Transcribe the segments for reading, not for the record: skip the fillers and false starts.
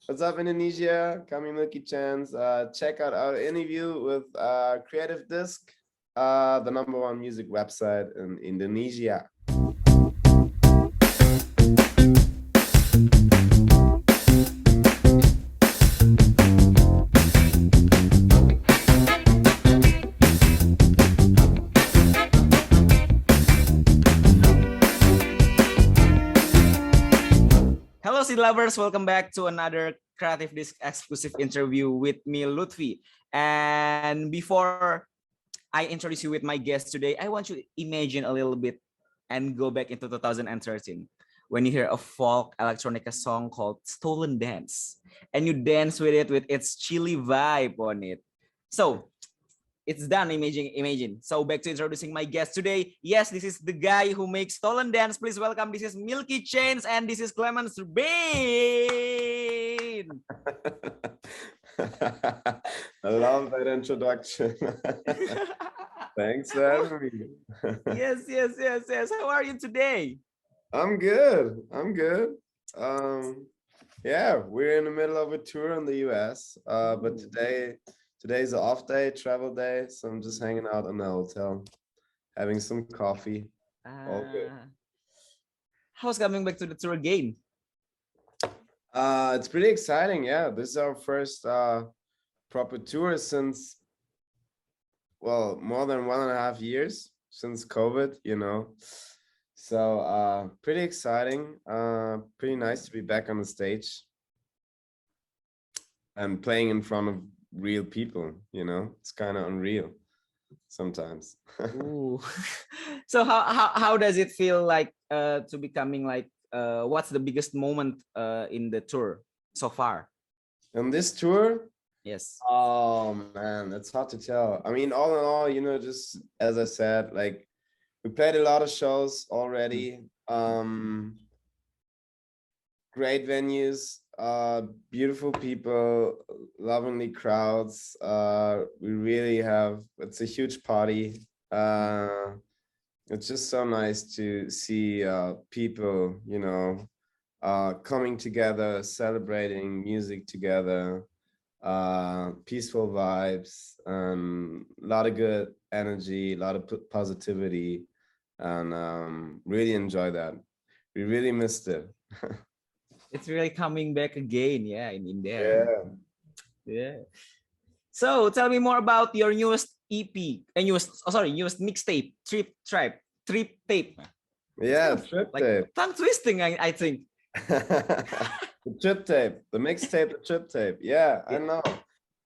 What's up, Indonesia? Kami Milky Chance. Check out our interview with CreativeDisc, the #1 music website in Indonesia. Hello, seed lovers. Welcome back to another CreativeDisc exclusive interview with me, Luthfi. And before I introduce you with my guest today, I want you to imagine a little bit and go back into 2013 when you hear a folk electronica song called Stolen Dance and you dance with it with its chilly vibe on it. So it's done. Imagine. So back to introducing my guest today. Yes, this is the guy who makes Stolen Dance. Please welcome. This is Milky Chance and this is Clemens Rehbein. I love that introduction. Thanks for having me. Yes. How are you today? I'm good. Yeah, we're in the middle of a tour in the US, but today's an off day, travel day, so I'm just hanging out in the hotel, having some coffee. All good. How's coming back to the tour again? It's pretty exciting. Yeah, this is our first proper tour since, well, more than 1.5 years since COVID, So pretty exciting. Pretty nice to be back on the stage and playing in front of real people, It's kind of unreal sometimes. Ooh. So how does it feel like to becoming like what's the biggest moment in the tour so far? On this tour? Yes. Oh man, that's hard to tell. I mean, all in all, just as I said, like we played a lot of shows already. Great venues, beautiful people, lovely crowds. We really it's a huge party. It's just so nice to see people, coming together, celebrating music together, peaceful vibes, and a lot of good energy, a lot of positivity, and really enjoy that. We really missed it. It's really coming back again, yeah, in there. Yeah. So tell me more about your newest EP and newest mixtape, Trip Tape. Yeah, Trip like Tape. Tongue twisting, I think. The Trip Tape, the mixtape, the Trip Tape. Yeah, I know.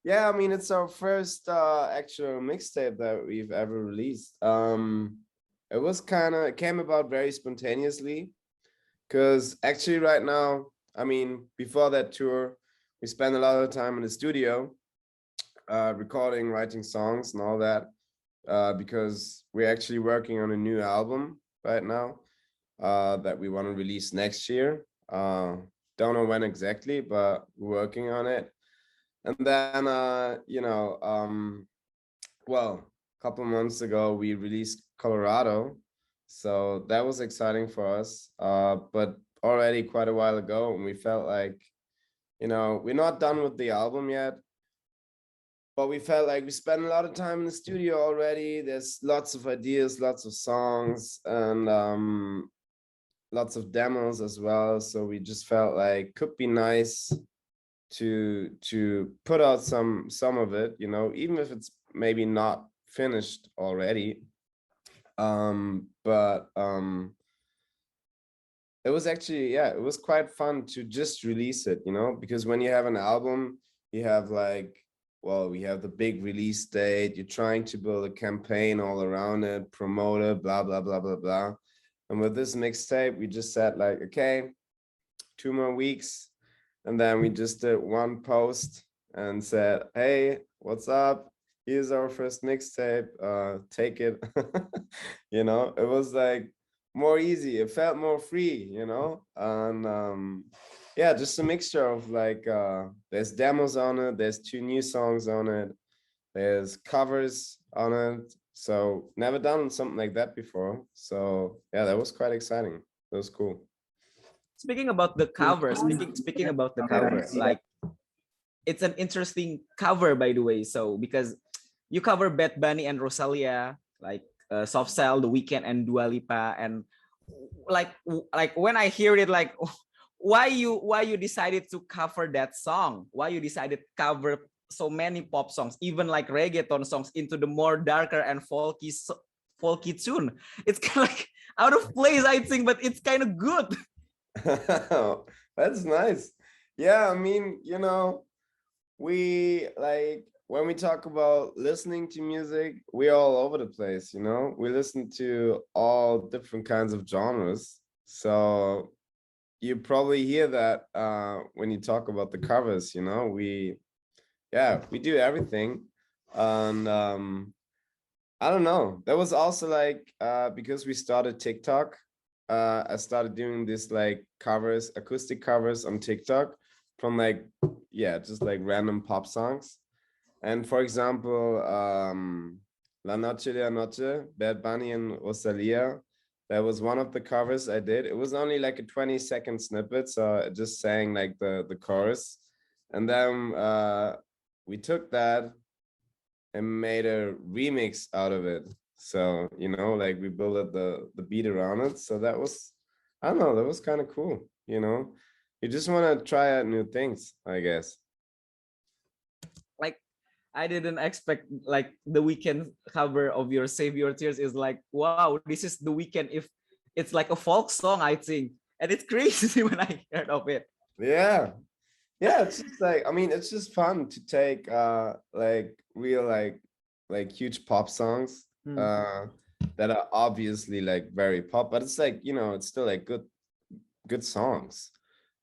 Yeah, I mean, it's our first actual mixtape that we've ever released. It came about very spontaneously because actually right now, I mean, before that tour, we spent a lot of time in the studio recording, writing songs and all that because we're actually working on a new album right now that we want to release next year. Don't know when exactly, but we're working on it. And then, well, a couple months ago, we released Colorado. So that was exciting for us. But already quite a while ago, and we felt like, we're not done with the album yet. But we felt like we spent a lot of time in the studio already. There's lots of ideas, lots of songs, and lots of demos as well. So we just felt like could be nice to put out some of it, even if it's maybe not finished already. But it was actually, it was quite fun to just release it, because when you have an album, you have we have the big release date, you're trying to build a campaign all around it, promote it, blah, blah, blah, blah, blah. And with this mixtape, we just said like, okay, 2 more weeks. And then we just did one post and said, hey, what's up? Here's our first mixtape, take it. It was like more easy. It felt more free, and just a mixture of like, there's demos on it. There's 2 new songs on it. There's covers on it. So never done something like that before. So yeah, that was quite exciting. That was cool. Speaking about the cover, like it's an interesting cover, by the way. So because you cover Bad Bunny and Rosalia, like Soft Cell, The Weeknd, and Dua Lipa, and like when I hear it, like why you decided to cover that song? Why you decided to cover so many pop songs, even like reggaeton songs, into the more darker and folky tune? It's kind of like out of place, I think, but it's kind of good. That's nice. Yeah, I mean, you know, we like when we talk about listening to music, we're all over the place, you know. We listen to all different kinds of genres. So you probably hear that when you talk about the covers, you know. We do everything. And I don't know. That was also like because we started TikTok. I started doing this like covers, acoustic covers on TikTok from like, yeah, just like random pop songs. And for example, La Noche de la Noche, Bad Bunny and Rosalia, that was one of the covers I did. It was only like a 20-second snippet, so I just sang like the chorus. And then we took that and made a remix out of it. So, you know, like we built the beat around it. So that was, I don't know, that was kind of cool, you know. You just want to try out new things, I guess. Like I didn't expect like the Weeknd cover of your Save Your Tears is like, wow, this is the Weeknd if it's like a folk song, I think. And it's crazy when I heard of it. Yeah. Yeah, it's just like, I mean, it's just fun to take like real like huge pop songs that are obviously like very pop, but it's like, you know, it's still like good songs.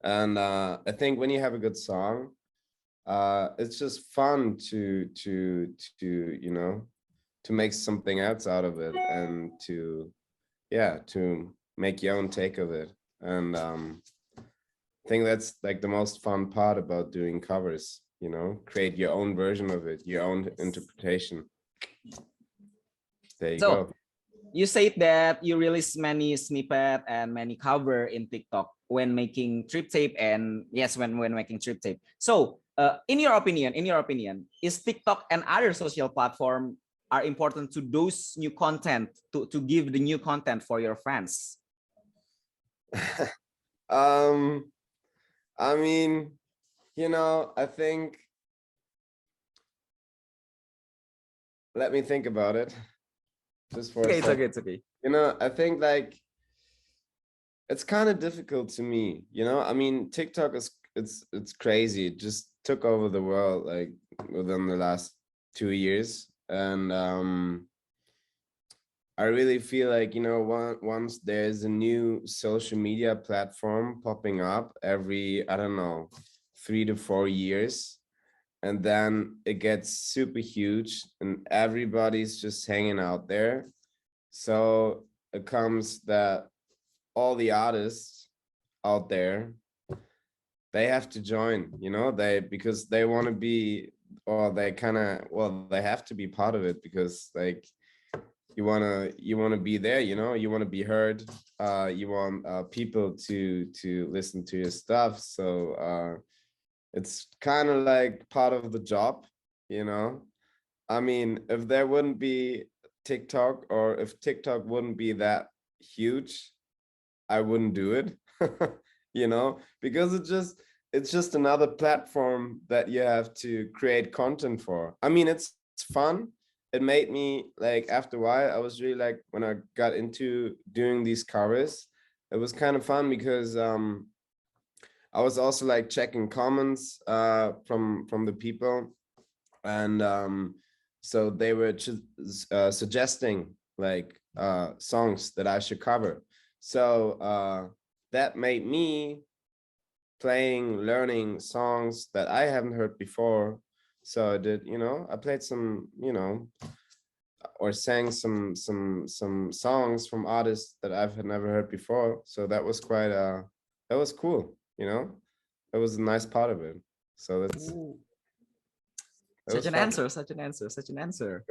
And I think when you have a good song, it's just fun to you know, to make something else out of it, and to, yeah, to make your own take of it. And I think that's like the most fun part about doing covers, you know, create your own version of it, your own interpretation. There you So go. you said that you release many snippet and many cover in TikTok when making trip tape, and yes, when making trip tape. So in your opinion, is TikTok and other social platform are important to those new content, to give the new content for your fans? I mean, you know, I think, let me think about it just for a Okay, it's okay, second. it's okay. You know, I think like it's kind of difficult to me, you know. I mean, TikTok is, it's crazy. It just took over the world like within the last 2 years. And I really feel like, you know, once there's a new social media platform popping up every, I don't know, 3 to 4 years, and then it gets super huge and everybody's just hanging out there. So it comes that all the artists out there, they have to join, you know, because they want to be, or they kind of, well, they have to be part of it, because like you want to be there, you know, you want to be heard, you want people to listen to your stuff. So it's kind of like part of the job, you know. I mean, if there wouldn't be TikTok, or if TikTok wouldn't be that huge, I wouldn't do it. You know, because it's just another platform that you have to create content for. I mean, it's fun. It made me like, after a while, I was really like, when I got into doing these covers, it was kind of fun because I was also like checking comments from the people, and so they were suggesting like songs that I should cover. So that made me learning songs that I haven't heard before. So I did, you know, I played some, you know, or sang some songs from artists that I've never heard before. So that was quite that was cool, you know. That was a nice part of it. So Ooh, that such was an fun. answer, such an answer, such an answer.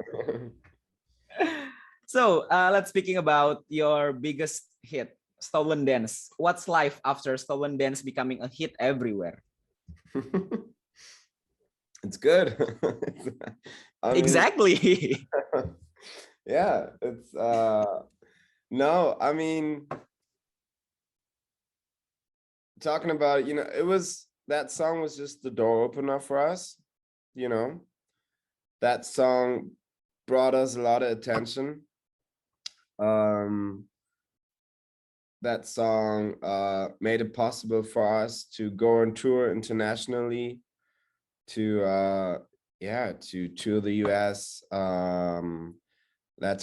So let's speaking about your biggest hit, Stolen Dance. What's life after Stolen Dance becoming a hit everywhere? It's good. I mean, Exactly. yeah, it's no, I mean, talking about, it was, that song was just the door opener for us, you know. That song brought us a lot of attention. Um, that song made it possible for us to go on tour internationally, to yeah, to tour the US, Latin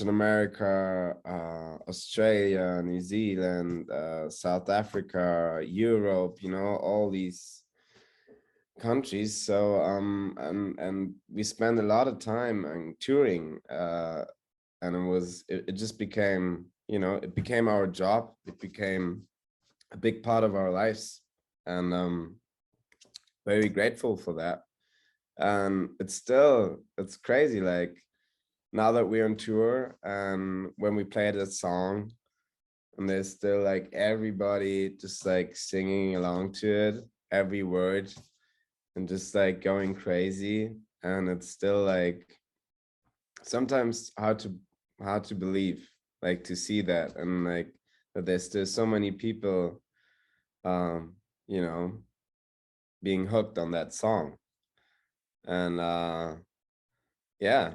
America, Australia, New Zealand, South Africa, Europe, all these countries. So and we spent a lot of time on touring, and it just became, it became our job. It became a big part of our lives, and very grateful for that. And it's crazy, like, now that we're on tour, and when we play that song, and there's still like everybody just like singing along to it, every word, and just like going crazy. And it's still like sometimes hard to believe, like, to see that, and like that there's still so many people you know being hooked on that song. And yeah,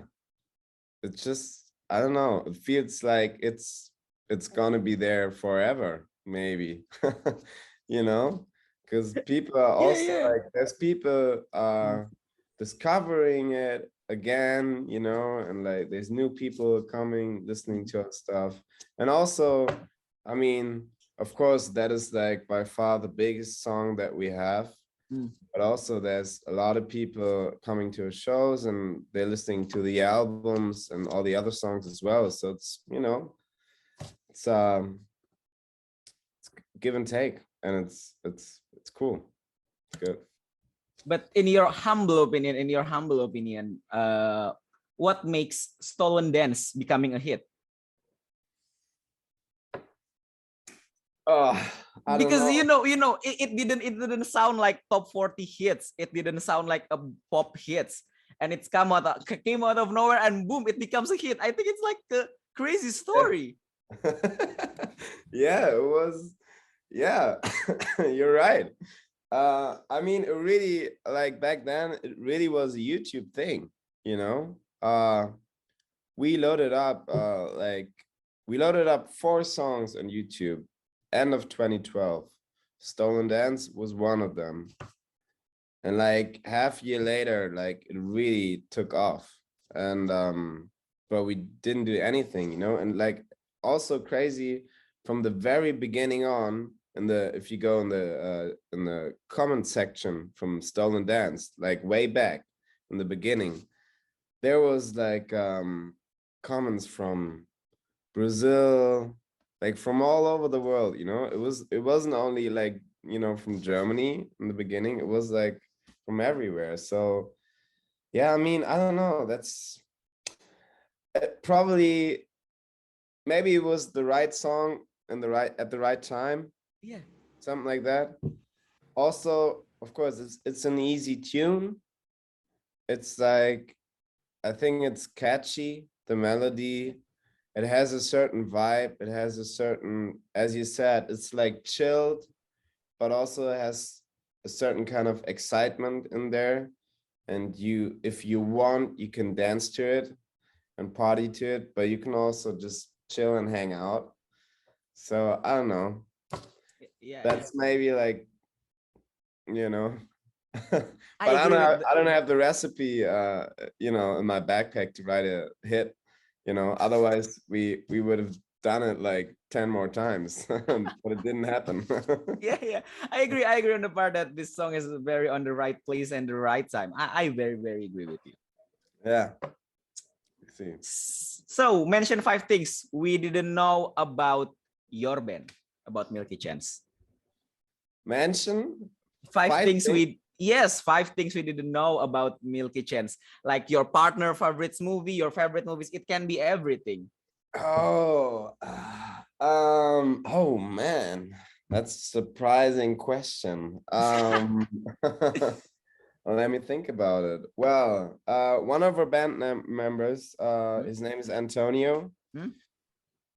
it's just, I don't know, it feels like it's gonna be there forever, maybe. you know because people are Yeah, also yeah. like, there's people Mm. discovering it again, and like there's new people coming, listening to our stuff. And also, I mean, of course, that is like by far the biggest song that we have. Mm. But also there's a lot of people coming to our shows, and they're listening to the albums and all the other songs as well. So it's, it's give and take, and it's cool. It's good. But in your humble opinion, what makes Stolen Dance becoming a hit? Oh, I don't Because know. it didn't sound like top 40 hits. It didn't sound like a pop hits, and it's came out of nowhere, and boom, it becomes a hit. I think it's like a crazy story. Yeah, it was. Yeah, you're right. I mean, it really, like, back then, it really was a YouTube thing, you know. We loaded up we loaded up 4 songs on YouTube, end of 2012. Stolen Dance was one of them. And like half year later, like, it really took off. And but we didn't do anything, and like, also crazy, from the very beginning on, if you go in the comment section from Stolen Dance, like way back in the beginning, there was like comments from Brazil, like from all over the world. It wasn't only like, from Germany in the beginning. It was like from everywhere. So yeah, I mean, I don't know. That's probably, maybe it was the right song and at the right time, Yeah. something like that. Also, of course, it's an easy tune. It's like, I think it's catchy, the melody. It has a certain vibe. It has a certain, as you said, it's like chilled, but also has a certain kind of excitement in there. And if you want, you can dance to it and party to it, but you can also just chill and hang out. So I don't know. Yeah, yeah. That's maybe like, you know, but I agree with I don't have the recipe, in my backpack to write a hit. Otherwise we would have done it like 10 more times, but it didn't happen. yeah, yeah. I agree on the part that this song is very on the right place and the right time. I very, very agree with you. Yeah. See. So mention 5 things we didn't know about your band, about Milky Chance. Mention 5 five things things. Yes, 5 things we didn't know about Milky Chance. Like your partner favorites movie, your favorite movies. It can be everything. Oh, oh man, that's a surprising question. Well, let me think about it. Well, one of our band members, his name is Antonio. Hmm?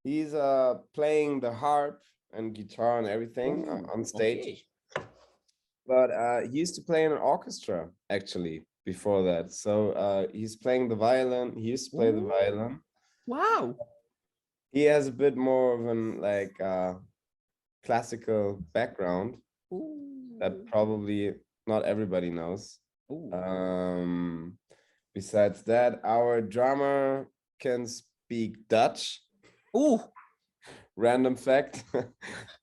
He's playing the harp and guitar and everything Ooh, on stage. okay. But he used to play in an orchestra actually before that. So he's playing the violin. He used to play the Ooh, violin. wow. He has a bit more of an classical background that Ooh. probably not everybody knows. Ooh. Besides that, our drummer can speak Dutch. Ooh. Random fact,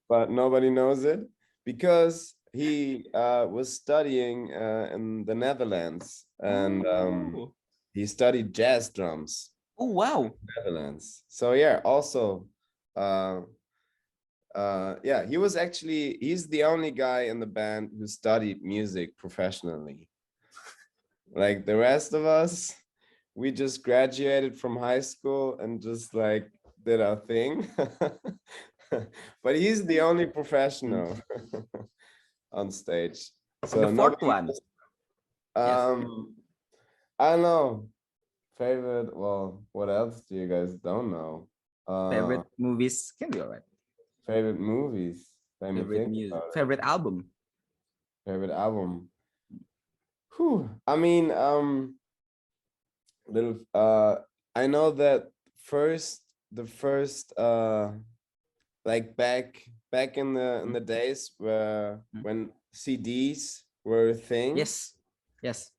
but nobody knows it because he was studying in the Netherlands, and Oh. he studied jazz drums Oh, wow. in the Netherlands. So yeah, also uh, yeah, he's the only guy in the band who studied music professionally. Like the rest of us, we just graduated from high school and just like did our thing. But he's the only professional on stage. The So fourth nobody one. Yes. um I don't know. Favorite, well, what else do you guys don't know? Favorite movies can be all right. Favorite movies. Let me Favorite think music. about it. Favorite album. Favorite album. Whew. I mean, little I know that the first like back in the days where when CDs were a thing, Yes. Yes.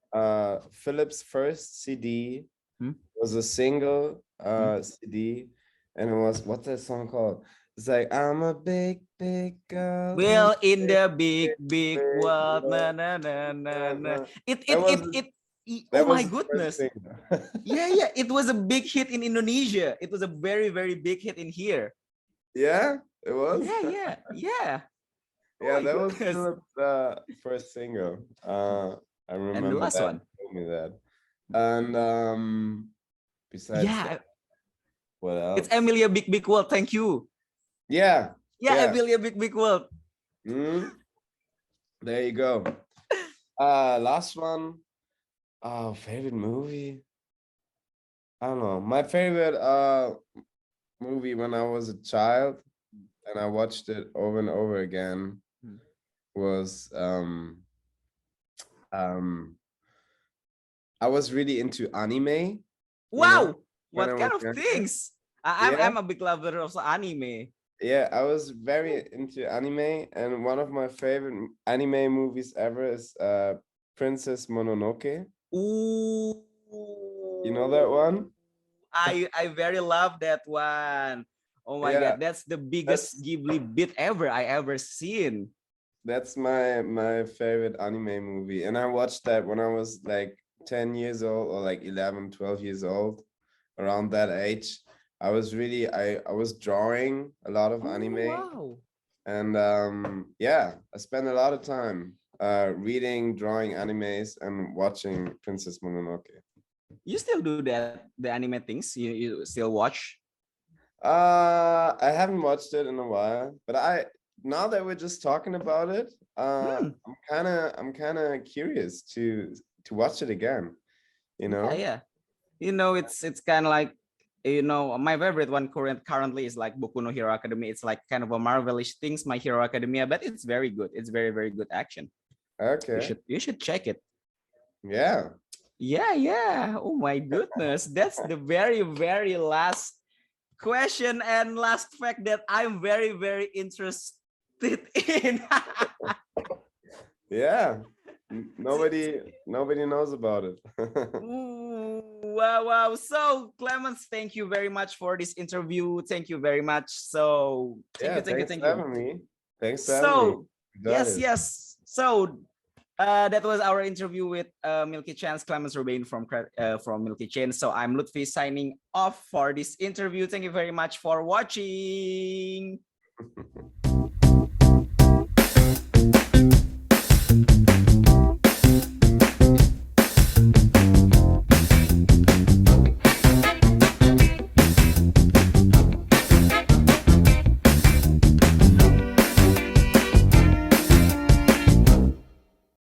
Philip's first CD Hmm? was a single Hmm? CD, and it was, what's that song called? It's like, I'm a big girl in Well, in big, the big, big, big big world. Na, world. na, na, na, na. It, That it, was it, it, oh that my was the first goodness. single. Yeah, yeah. It was a big hit in Indonesia. It was a very, very big hit in here. Yeah, it was. Yeah, yeah, yeah. Oh Yeah, my that was goodness. Philip's first single. I And the remember last that. one. He told me that. And besides that, Yeah, what it's else? Emilia Big Big World. Thank you. Yeah, Yeah, yeah. Emilia Big Big World. There you go. Last one. Oh, favorite movie. I don't know. My favorite movie when I was a child and I watched it over and over again was um I was really into anime, you know, Wow, when I what was kind of younger. things? Yeah, I'm a big lover of anime. yeah, I was very into anime, and one of my favorite anime movies ever is Princess Mononoke. Ooh, You know that one? I very love that one. Oh my Yeah, god, that's the biggest that's Ghibli bit ever I ever seen. that's my favorite anime movie, and I watched that when I was like 10 years old or like 11, 12 years old, around that age. I was drawing a lot of Oh anime, wow. and yeah, I spent a lot of time reading, drawing animes and watching Princess Mononoke. You still do that, the anime things? You still watch? I haven't watched it in a while, but I now that we're just talking about it, Hmm. I'm kind of curious to watch it again, you Yeah, know? yeah. You know, it's kind of like, you know, my favorite one currently is like Boku no Hero Academy. It's like kind of a Marvelish things, My Hero Academia, but it's very good. It's very, very good action. Okay. You should check it. Yeah. Yeah, yeah. Oh my goodness. That's the very, very last question and last fact that I'm very, very interested in. Yeah. Nobody knows about it. Ooh, wow, wow. So, Clemens, thank you very much for this interview. Thank you very much. So, thank you, Yeah, thank you, thanks thank for you. having me. Thanks for having me. So, Got yes, it. yes. So, that was our interview with Milky Chance, Clemens Rehbein from Milky Chance. So, I'm Luthfi signing off for this interview. Thank you very much for watching.